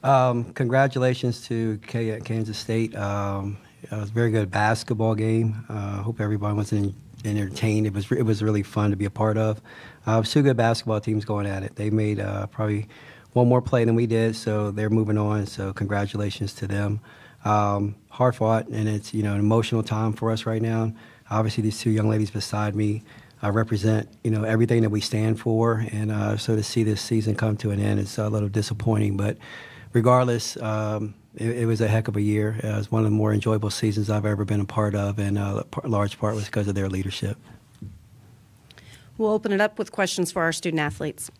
Congratulations to Kansas State. It was a very good basketball game. Hope everyone was entertained. It was really fun to be a part of. It was two good basketball teams going at it. They made probably one more play than we did, so they're moving on. So congratulations to them. Hard fought, and it's an emotional time for us right now. Obviously, these two young ladies beside me represent everything that we stand for, and so to see this season come to an end is a little disappointing. But regardless, it was a heck of a year. It was one of the more enjoyable seasons I've ever been a part of, and a large part was because of their leadership. We'll open it up with questions for our student athletes.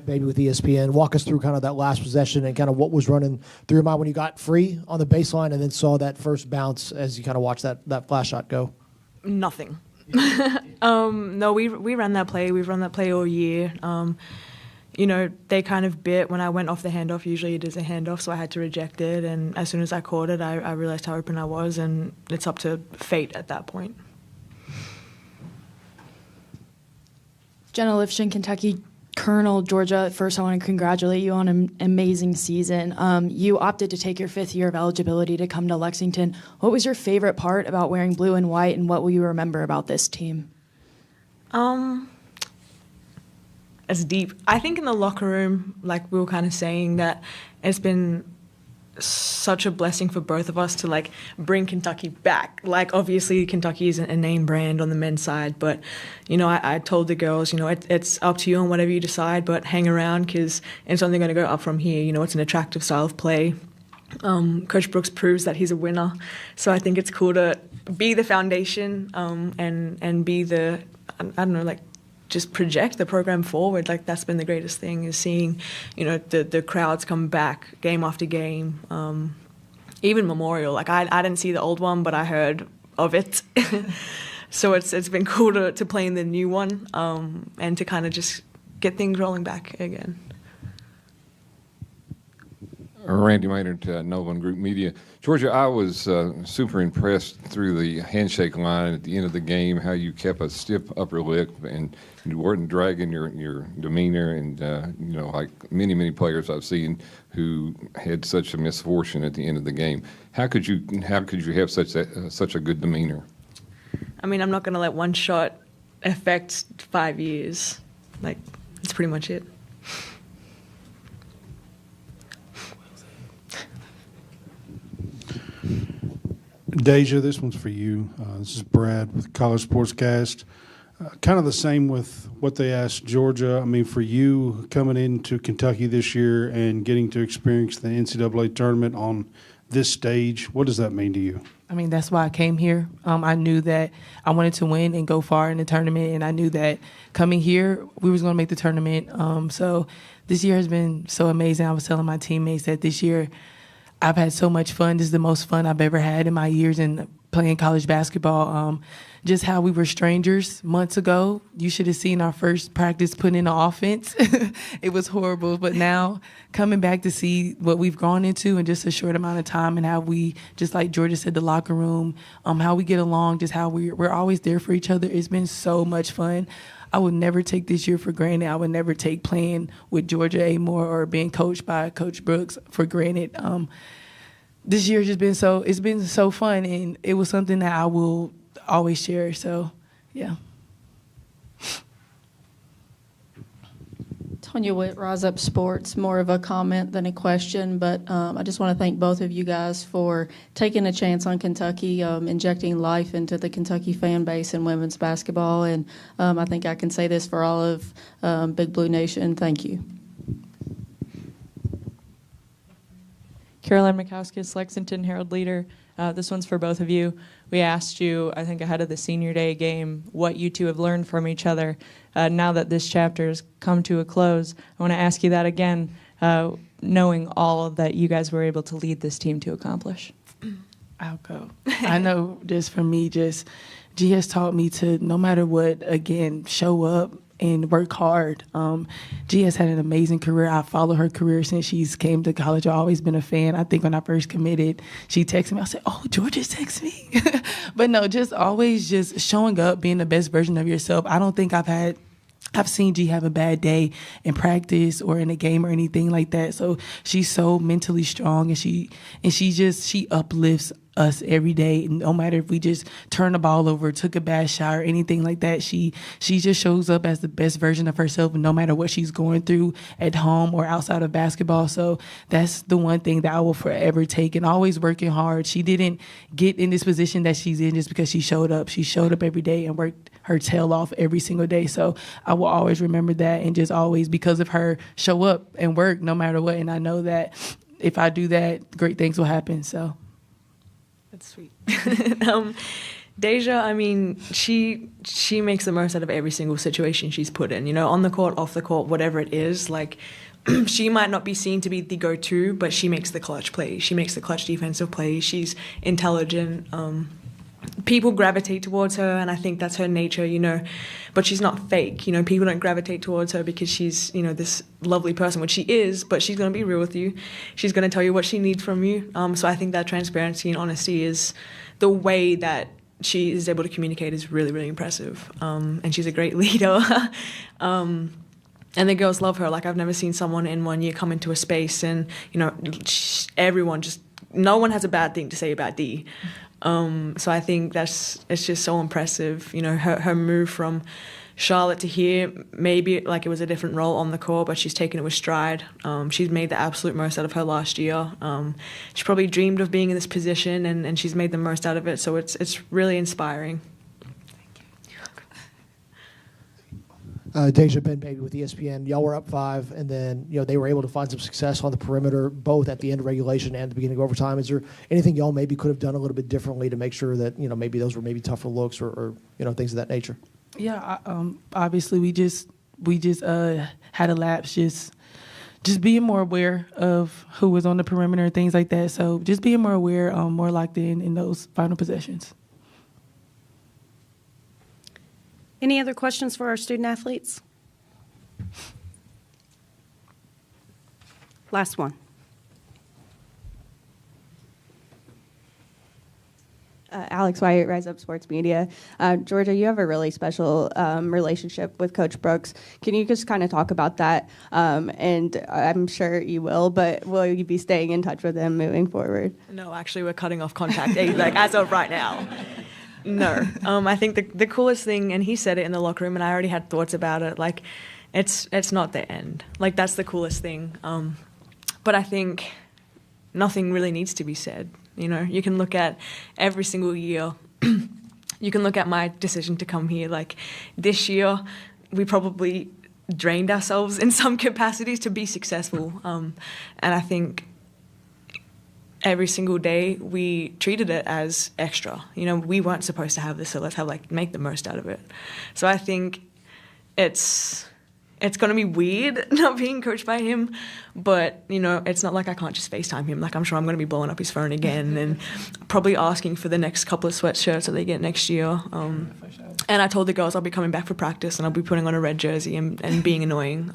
Baby with ESPN, walk us through kind of that last possession and kind of what was running through your mind when you got free on the baseline and then saw that first bounce as you kind of watched that flash shot go. Nothing. No, we ran that play. We've run that play all year. They kind of bit when I went off the handoff. Usually it is a handoff, so I had to reject it. And as soon as I caught it, I realized how open I was, and it's up to fate at that point. Jenna Lifshin, Kentucky Colonel, Georgia. First, I want to congratulate you on an amazing season. You opted to take your 5th year of eligibility to come to Lexington. What was your favorite part about wearing blue and white, and what will you remember about this team? It's deep. I think in the locker room, like we were kind of saying, that it's been such a blessing for both of us to bring Kentucky back. Obviously Kentucky is a name brand on the men's side, but I told the girls, it's up to you on whatever you decide, but hang around because it's only going to go up from here. It's an attractive style of play. Coach Brooks proves that he's a winner, so I think it's cool to be the foundation and be the just project the program forward. That's been the greatest thing, is seeing, the crowds come back game after game. Even Memorial, I didn't see the old one, but I heard of it. So it's been cool to play in the new one, and to kind of just get things rolling back again. Randy Maynard, Nolan Group Media. Georgia, I was super impressed through the handshake line at the end of the game, how you kept a stiff upper lip and you weren't dragging your demeanor, and like many players I've seen who had such a misfortune at the end of the game. How could you have such a good demeanor? I mean, I'm not going to let one shot affect 5 years. That's pretty much it. Deja, this one's for you. This is Brad with College Sportscast. Kind of the same with what they asked Georgia. I mean, for you coming into Kentucky this year and getting to experience the NCAA tournament on this stage, what does that mean to you? I mean, that's why I came here. I knew that I wanted to win and go far in the tournament, and I knew that coming here, we was going to make the tournament. So this year has been so amazing. I was telling my teammates that this year I've had so much fun. This is the most fun I've ever had in my years in playing college basketball. Just how we were strangers months ago. You should have seen our first practice putting in the offense. It was horrible. But now coming back to see what we've grown into in just a short amount of time, and how we, just like Georgia said, the locker room, how we get along, just how we're always there for each other. It's been so much fun. I would never take this year for granted. I would never take playing with Georgia A. Moore or being coached by Coach Brooks for granted. This year has been it's been so fun, and it was something that I will always cherish. So, yeah. Tonya Witt, Rise Up Sports, more of a comment than a question, but I just want to thank both of you guys for taking a chance on Kentucky, injecting life into the Kentucky fan base in women's basketball, and I think I can say this for all of Big Blue Nation. Thank you. Caroline Mikauskis, Lexington Herald Leader. This one's for both of you. We asked you, I think ahead of the Senior Day game, what you two have learned from each other. Now that this chapter has come to a close, I want to ask you that again, knowing all that you guys were able to lead this team to accomplish. I'll go. I know just for me, G has taught me to, no matter what, again, show up and work hard. G has had an amazing career. I followed her career since she's came to college. I've always been a fan. I think when I first committed, she texted me. I said, "Oh, Georgia texted me." But no, just always just showing up, being the best version of yourself. I don't think I've had I've seen G have a bad day in practice or in a game or anything like that. So she's so mentally strong, and she uplifts us every day. No matter if we just turn the ball over, took a bad shot, or anything like that, she just shows up as the best version of herself, no matter what she's going through at home or outside of basketball. So that's the one thing that I will forever take, and always working hard. She didn't get in this position that she's in just because she showed up. She showed up every day and worked her tail off every single day. So I will always remember that, and just always, because of her, show up and work no matter what. And I know that if I do that, great things will happen. So that's sweet. Deja, I mean, she makes the most out of every single situation she's put in, you know, on the court, off the court, whatever it is. Like, she might not be seen to be the go-to, but she makes the clutch plays. She makes the clutch defensive plays. She's intelligent. People gravitate towards her, and I think that's her nature, you know, but she's not fake. You know, people don't gravitate towards her because she's, you know, this lovely person, which she is, but she's going to be real with you. She's going to tell you what she needs from you. So I think that transparency and honesty is the way that she is able to communicate is really, really impressive. And she's a great leader. And the girls love her. Like, I've never seen someone in 1 year come into a space and, you know, everyone just, no one has a bad thing to say about Dee. So I think it's just so impressive. You know, her move from Charlotte to here, maybe like it was a different role on the court, but she's taken it with stride. She's made the absolute most out of her last year. She probably dreamed of being in this position, and she's made the most out of it. So it's really inspiring. Deja Ben Baby with ESPN. Y'all were up 5, and then they were able to find some success on the perimeter, both at the end of regulation and the beginning of overtime. Is there anything y'all maybe could have done a little bit differently to make sure that maybe those were maybe tougher looks or things of that nature? Yeah, obviously we just had a lapse, just being more aware of who was on the perimeter and things like that. So just being more aware, more locked in those final possessions. Any other questions for our student athletes? Last one. Alex White, Rise Up Sports Media. Georgia, you have a really special relationship with Coach Brooks. Can you just kind of talk about that? And I'm sure you will, but will you be staying in touch with him moving forward? No, actually, we're cutting off contact like as of right now. No. I think the coolest thing, and he said it in the locker room, and I already had thoughts about it, like, it's not the end. Like, that's the coolest thing. But I think nothing really needs to be said. You know, you can look at every single year. You can look at my decision to come here. Like, this year, we probably drained ourselves in some capacities to be successful. And I think every single day we treated it as extra. You know, we weren't supposed to have this, so let's make the most out of it. So I think it's going to be weird not being coached by him, but, it's not like I can't just FaceTime him. Like, I'm sure I'm going to be blowing up his phone again and probably asking for the next couple of sweatshirts that they get next year. And I told the girls I'll be coming back for practice and I'll be putting on a red jersey and being annoying.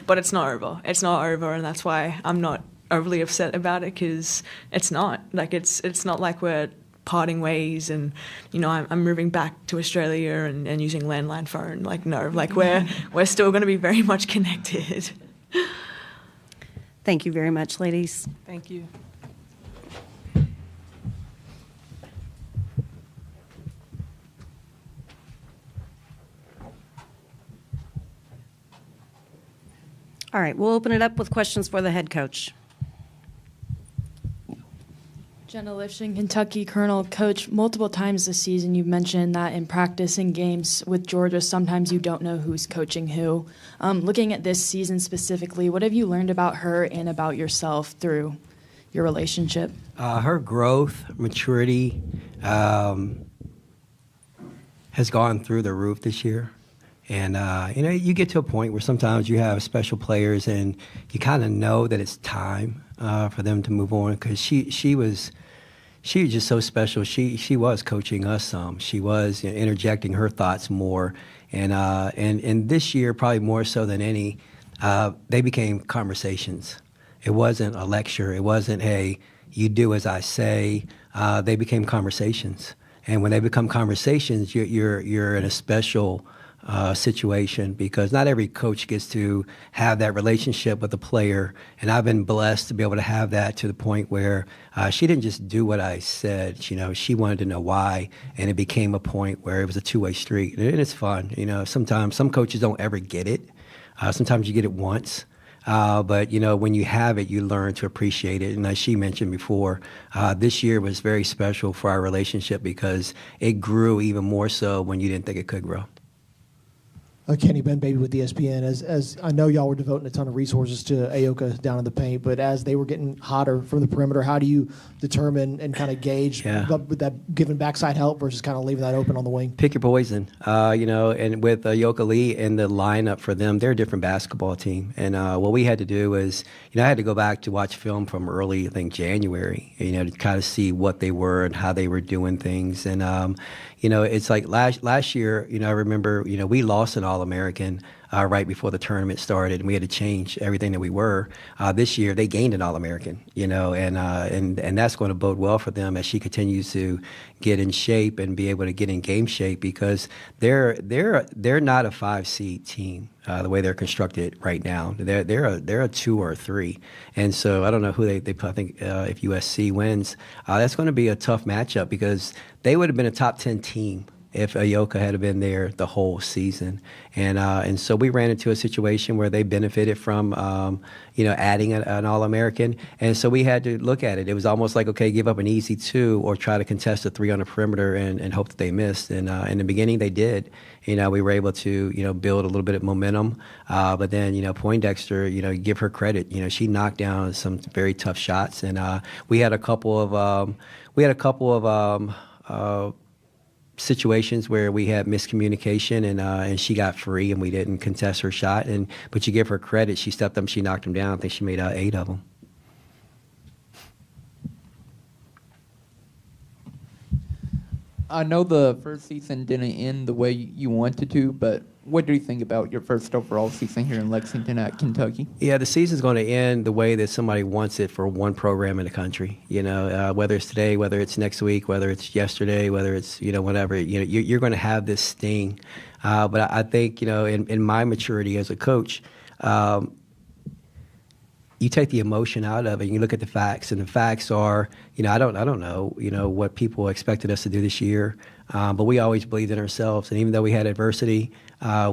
But it's not over. It's not over, and that's why I'm not overly upset about it, because it's not. Like, it's not like we're parting ways and, I'm moving back to Australia and using landline phone. Like, no, like we're still going to be very much connected. Thank you very much, ladies. Thank you. All right, we'll open it up with questions for the head coach. Jenna Lifshin, Kentucky Colonel. Coach, multiple times this season you've mentioned that in practice and games with Georgia, sometimes you don't know who's coaching who. Looking at this season specifically, what have you learned about her and about yourself through your relationship? Her growth, maturity has gone through the roof this year. And, you get to a point where sometimes you have special players and you kind of know that it's time for them to move on, because she was just so special. She was coaching us some. She was interjecting her thoughts more. And this year, probably more so than any, they became conversations. It wasn't a lecture. It wasn't, hey, you do as I say. They became conversations. And when they become conversations, you're in a special situation, because not every coach gets to have that relationship with the player, and I've been blessed to be able to have that to the point where she didn't just do what I said. She wanted to know why, and it became a point where it was a two-way street, and it's fun. Sometimes some coaches don't ever get it. Sometimes you get it once. But when you have it, you learn to appreciate it. And as she mentioned before, this year was very special for our relationship because it grew even more so when you didn't think it could grow. Kenny Ben Baby with ESPN. As I know y'all were devoting a ton of resources to Aoka down in the paint, but as they were getting hotter from the perimeter, how do you determine and kind of gauge that giving backside help versus kind of leaving that open on the wing? Pick your poison, and with Aoka Lee in the lineup for them, they're a different basketball team. And what we had to do is, I had to go back to watch film from early, I think, January, to kind of see what they were and how they were doing things. And, it's like last year, I remember, we lost an All-American right before the tournament started, and we had to change everything that we were. This year, they gained an All-American, and that's going to bode well for them as she continues to get in shape and be able to get in game shape, because they're not a 5-seed team the way they're constructed right now. They're a 2 or a 3, and so I don't know who they put. I think if USC wins, that's going to be a tough matchup because they would have been a top 10 team if Aoka had been there the whole season. And so we ran into a situation where they benefited from, adding an All-American. And so we had to look at it. It was almost like, okay, give up an easy 2 or try to contest a 3 on the perimeter and hope that they missed. And in the beginning, they did. We were able to, build a little bit of momentum. But then, Poindexter, give her credit. She knocked down some very tough shots. And we had a couple of situations where we had miscommunication, and she got free and we didn't contest her shot. But you give her credit, she stepped up, she knocked them down. I think she made 8 of them. I know the first season didn't end the way you wanted to, but what do you think about your first overall season here in Lexington at Kentucky? Yeah, the season's going to end the way that somebody wants it for one program in the country. Whether it's today, whether it's next week, whether it's yesterday, whether it's whatever. You're going to have this sting. But I think in my maturity as a coach, you take the emotion out of it and you look at the facts, and the facts are, I don't know, what people expected us to do this year, but we always believed in ourselves. And even though we had adversity,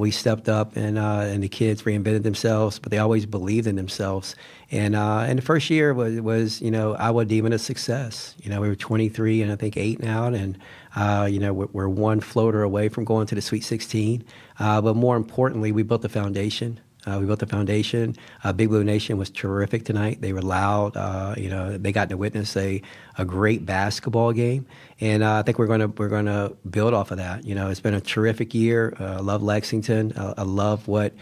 we stepped up, and the kids reinvented themselves, but they always believed in themselves. And the first year was I would deem it a success. We were 23 and I think 8 now, and we're one floater away from going to the Sweet 16. But more importantly, we built the foundation. Big Blue Nation was terrific tonight. They were loud. They got to witness a great basketball game, and I think we're going to build off of that. It's been a terrific year. I love Lexington. I love what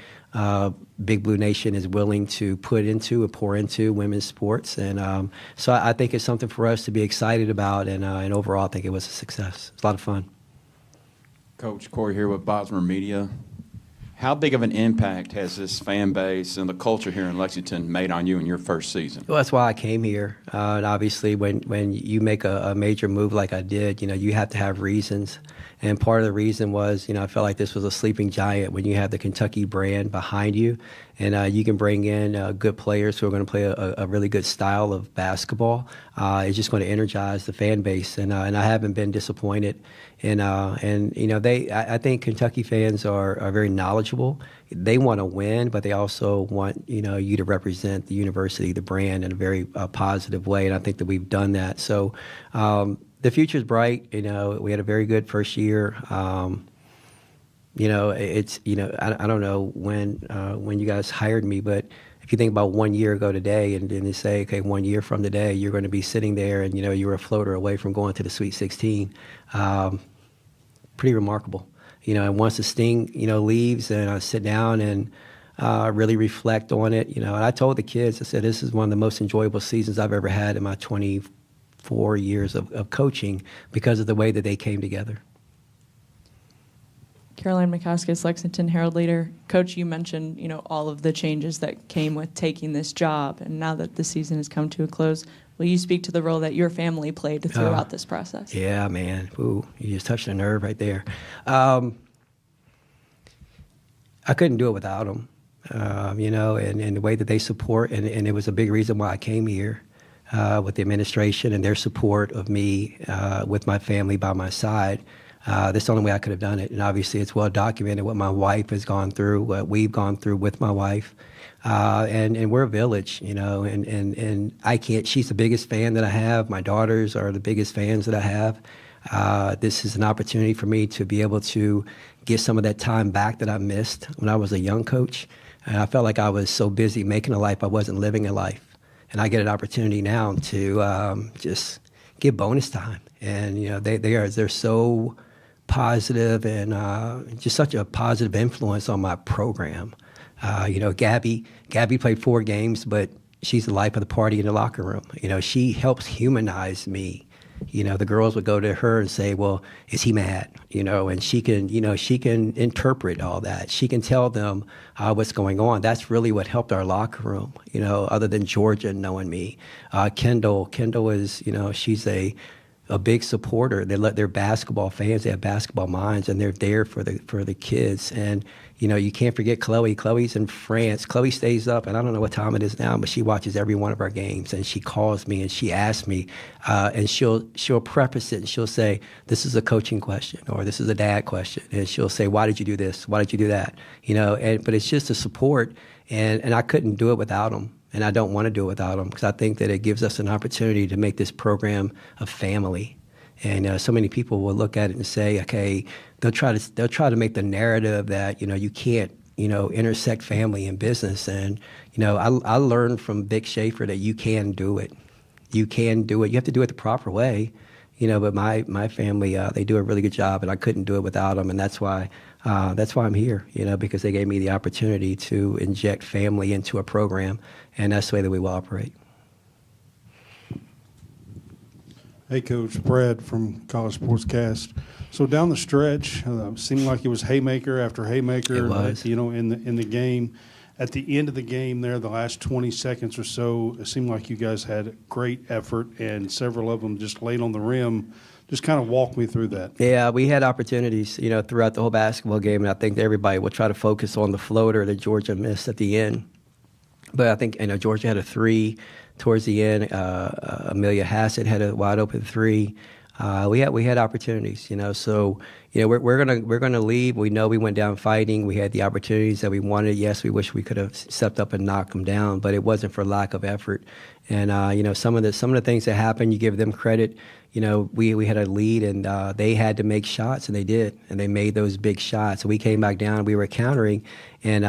Big Blue Nation is willing to put into and pour into women's sports, and so I think it's something for us to be excited about. And overall, I think it was a success. It's a lot of fun. Coach Corey here with Bosmer Media. How big of an impact has this fan base and the culture here in Lexington made on you in your first season? Well, that's why I came here. And obviously, when you make a major move like I did, you have to have reasons. And part of the reason was, I felt like this was a sleeping giant when you have the Kentucky brand behind you, and you can bring in good players who are going to play a really good style of basketball. It's just going to energize the fan base, and I haven't been disappointed. I think Kentucky fans are very knowledgeable. They want to win, but they also want you to represent the university, the brand, in a very positive way, and I think that we've done that. So the future's bright. We had a very good first year. It's I don't know when you guys hired me, but if you think about 1 year ago today, and then they say, okay, 1 year from today, you're going to be sitting there, and you were a floater away from going to the Sweet 16. Pretty remarkable. And once the sting leaves, and I sit down and really reflect on it. And I told the kids, I said, this is one of the most enjoyable seasons I've ever had in my 24 years of coaching because of the way that they came together. Caroline McCaskis, Lexington Herald Leader. Coach, you mentioned, all of the changes that came with taking this job, and now that the season has come to a close, will you speak to the role that your family played throughout this process? Yeah, man. Ooh, you just touched a nerve right there. I couldn't do it without them, and the way that they support, and it was a big reason why I came here with the administration and their support of me with my family by my side. That's the only way I could have done it. And obviously it's well documented what my wife has gone through, what we've gone through with my wife. And we're a village, and I can't, she's the biggest fan that I have. My daughters are the biggest fans that I have. This is an opportunity for me to be able to get some of that time back that I missed when I was a young coach. And I felt like I was so busy making a life, I wasn't living a life. And I get an opportunity now to just get bonus time. And, they're so positive and just such a positive influence on my program. Gabby played 4 games, but she's the life of the party in the locker room. She helps humanize me. The girls would go to her and say, well, is he mad? And she can interpret all that. She can tell them what's going on. That's really what helped our locker room, other than Georgia knowing me. Kendall is, she's a big supporter. They're basketball fans. They have basketball minds, and they're there for the kids. And you can't forget Chloe. Chloe's in France. Chloe stays up, and I don't know what time it is now, but she watches every one of our games. And she calls me and she asks me, and she'll preface it and she'll say, "This is a coaching question," or "This is a dad question," and she'll say, "Why did you do this? Why did you do that?" But it's just a support, and I couldn't do it without them. And I don't want to do it without them, because I think that it gives us an opportunity to make this program a family. And so many people will look at it and say, okay, they'll try to make the narrative that you can't intersect family and business. And I learned from Vic Schaefer that you can do it. You can do it. You have to do it the proper way. But my family, they do a really good job, and I couldn't do it without them. And that's why I'm here. Because they gave me the opportunity to inject family into a program, and that's the way that we will operate. Hey, Coach, Brad from College Sportscast. So down the stretch, seemed like it was haymaker after haymaker. It was. In the game. At the end of the game there, the last 20 seconds or so, it seemed like you guys had great effort, and several of them just laid on the rim. Just kind of walk me through that. Yeah, we had opportunities, throughout the whole basketball game, and I think that everybody will try to focus on the floater that Georgia missed at the end. But I think Georgia had a 3 towards the end. Amelia Hassett had a wide open 3. We had opportunities, So we're gonna leave. We know we went down fighting. We had the opportunities that we wanted. Yes, we wish we could have stepped up and knocked them down, but it wasn't for lack of effort. And some of the things that happened, you give them credit. We had a lead, and they had to make shots, and they did, and they made those big shots. We came back down, we were countering, and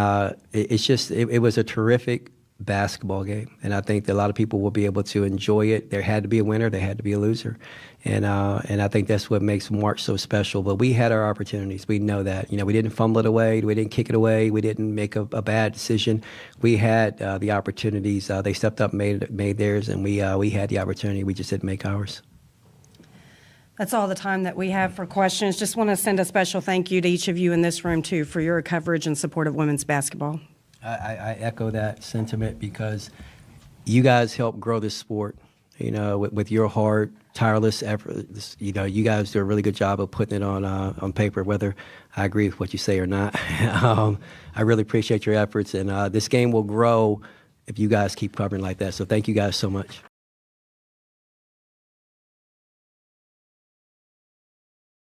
it was a terrific basketball game, and I think that a lot of people will be able to enjoy it. There had to be a winner, there had to be a loser, and I think that's what makes March so special. But we had our opportunities. We know that. We didn't fumble it away, we didn't kick it away, we didn't make a bad decision. We had the opportunities. They stepped up, made theirs, and we had the opportunity. We just didn't make ours. That's all the time that we have for questions. Just want to send a special thank you to each of you in this room, too, for your coverage and support of women's basketball. I echo that sentiment, because you guys help grow this sport, with your hard, tireless effort. You guys do a really good job of putting it on paper, whether I agree with what you say or not. I really appreciate your efforts, and this game will grow if you guys keep covering like that. So thank you guys so much.